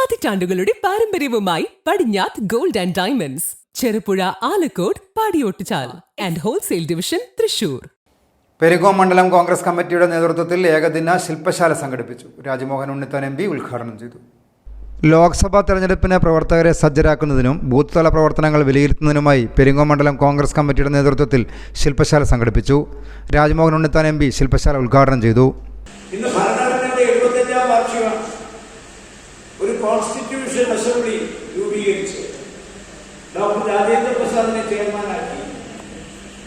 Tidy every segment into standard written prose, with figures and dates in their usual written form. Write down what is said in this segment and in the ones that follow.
പതിറ്റാണ്ടുകളുടെ പാരമ്പര്യവുമായി Padinjath gold and diamonds, Cherupuzha, Alakode, Padiyottuchal and wholesale division, Thrissur. Peringome മണ്ഡലം കോൺഗ്രസ് കമ്മിറ്റിയുടെ നേതൃത്വത്തിൽ ഏകദിന ശില്പശാല സംഘടിപ്പിച്ചു. രാജ്മോഹൻ ഉണ്ണിത്താൻ MP ഉദ്ഘാടനം ചെയ്തു. ലോക്സഭാ തെരഞ്ഞെടുപ്പിന് പ്രവർത്തകരെ സജ്ജരാക്കുന്നതിനും ബൂത്ത് തല പ്രവർത്തനങ്ങൾ വിലയിരുത്തുന്നതിനുമായി പെരിങ്ങോം മണ്ഡലം കോൺഗ്രസ് കമ്മിറ്റിയുടെ നേതൃത്വത്തിൽ ശില്പശാല സംഘടിപ്പിച്ചു. രാജ്മോഹൻ ഉണ്ണിത്താൻ MP ശില്പശാല ഉദ്ഘാടനം ചെയ്തു. ഇന്ന് ഭരണഘടനയുടെ 75ാം വാർഷികം ഒരു കോൺസ്റ്റിറ്റ്യൂഷൻ അസംബ്ലി രൂപീകരിച്ച് ഡോക്ടർ രാജേന്ദ്ര പ്രസാദിനെ ചെയർമാനാക്കി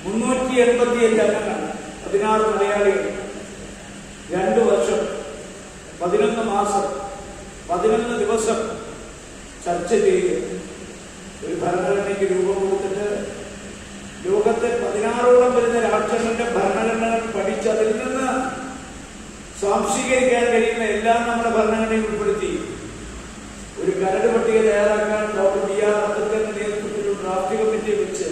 385 അംഗങ്ങൾ, 16 മലയാളികൾ, 2 വർഷം 11 മാസം 11 ദിവസം ചർച്ച ചെയ്ത് ഒരു ഭരണഘടനയ്ക്ക് രൂപം കൊടുത്തിട്ട് ലോകത്തെ 16ഓളം വരുന്ന രാഷ്ട്രങ്ങളുടെ ഭരണഘടനകൾ പഠിച്ച് അതിൽ നിന്ന് സ്വാംശീകരിക്കാൻ കഴിയുന്ന എല്ലാം നമ്മുടെ ഭരണഘടനയിൽ ഉൾപ്പെടുത്തി ഒരു കരട് പട്ടിക തയ്യാറാക്കാൻ ഡോക്ടർ B.R. അംബേദ്കറിന്റെ നേതൃത്വത്തിൽ ഡ്രാഫ്റ്റ് കമ്മിറ്റി വെച്ച്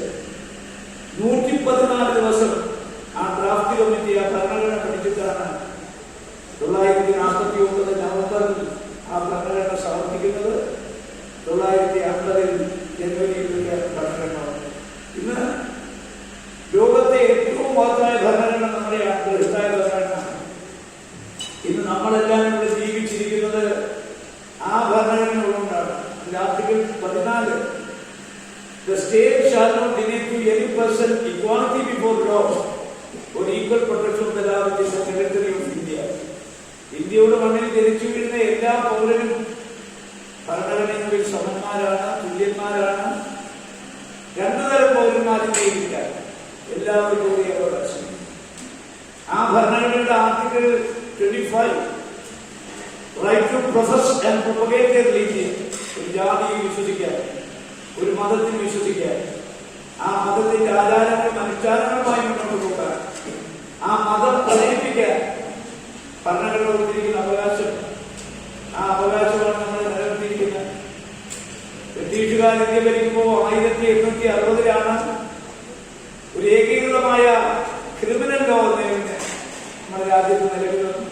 114 ദിവസം ആ ഡ്രാഫ്റ്റ് കമ്മിറ്റി ആ ഭരണഘടന പഠിച്ചിട്ടാണ് 1949 നവംബറിൽ ആ ഭരണഘടന സമർപ്പിക്കുന്നത്. 1950 ജനുവരിയിൽ ഭരണഘടന. ഇന്ന് ലോകത്തെ ഏറ്റവും മഹത്തായ ഭരണഘടന നമ്മുടെ വ്യവസ്ഥായ ഭരണഘടന. ഇന്ന് നമ്മളെല്ലാം ഇവിടെ ജീവിച്ചിരിക്കുന്നത് ആ ഭരണഘടന ഉള്ളതുകൊണ്ടാണ്. Article 14 The state shall not deny to any person equality before law or equal protection of the law which is the territory of India. ഇന്ത്യയുടെ മണ്ണിൽ ജനിച്ചു വീഴുന്ന എല്ലാ പൗരനും ഭരണഘടനയിൽ സമന്മാരാണ്, തുല്യന്മാരാണ്. 2 തരം പൗരന്മാരും ജീവിക്കാൻ എല്ലാവർക്കും കൂടി അവകാശം. ആ ഭരണഘടനയുടെ article 25 right to profess and propagate religion, ഒരു ജാതിയിൽ വിശ്വസിക്കാൻ, ഒരു മതത്തിൽ വിശ്വസിക്കാൻ, ആ മതത്തിന്റെ ആചാരങ്ങളും അനുഷ്ഠാനങ്ങളുമായി മുന്നോട്ട് പോകാൻ, ആ മതം പ്രചരിപ്പിക്കാൻ ഭരണഘടന കൊടുത്തിരിക്കുന്ന അവകാശം. ആ അവകാശമാണ് നമ്മൾ നിലനിർത്തിയിരിക്കുന്നത്. ബ്രിട്ടീഷുകാർ ഇന്ത്യ ഭരിക്കുമ്പോൾ 1860 ഒരു ഏകീകൃതമായ ക്രിമിനൽ ലോ നമ്മുടെ രാജ്യത്ത് നിലവിൽ വന്നു.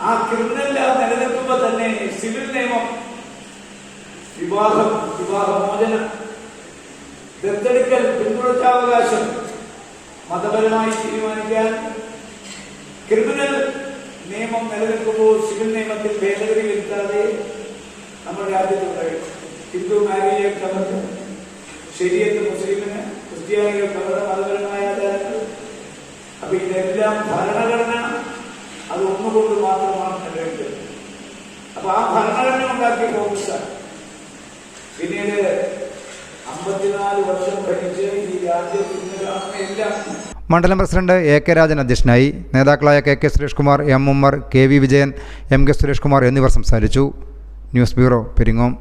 ആ ക്രിമിനൽ ലോ നിലനിൽക്കുമ്പോൾ തന്നെ സിവിൽ നിയമം, വിവാഹമോചനം, ദത്തെടുക്കൽ, പിന്തുടർച്ചാവകാശം മതപരമായി തീരുമാനിക്കാൻ ക്രിമിനൽ നിയമം നിലനിൽക്കുമ്പോൾ സിവിൽ നിയമത്തിൽ ഭേദഗതി വരുത്താതെ നമ്മുടെ രാജ്യത്തുണ്ടായി. ഹിന്ദു മാരേജ് ആക്ട് അവർക്ക്, ശരീഅത്ത് മുസ്ലിമിന്, ക്രിസ്ത്യാനികൾക്ക് അവരുടെ മതപരമായ ആചാരങ്ങൾ. അപ്പൊ ഇതെല്ലാം ഭരണഘടന അത് ഒന്നുകൊണ്ട് മാത്രമാണ് നിലനിൽക്കുന്നത്. അപ്പൊ ആ ഭരണഘടന ഉണ്ടാക്കിയ കോൺഗ്രസ് പിന്നീട് 54 വർഷം ഭരിച്ച് ഈ രാജ്യത്ത് ഇന്ന് കാണുന്ന എല്ലാം. മണ്ഡലം പ്രസിഡന്റ് AK രാജൻ അധ്യക്ഷനായി. നേതാക്കളായ KK Suresh Kumar, M Ummer, KV Vijayan, MK Suresh Kumar എന്നിവർ സംസാരിച്ചു. News bureau, Peringome.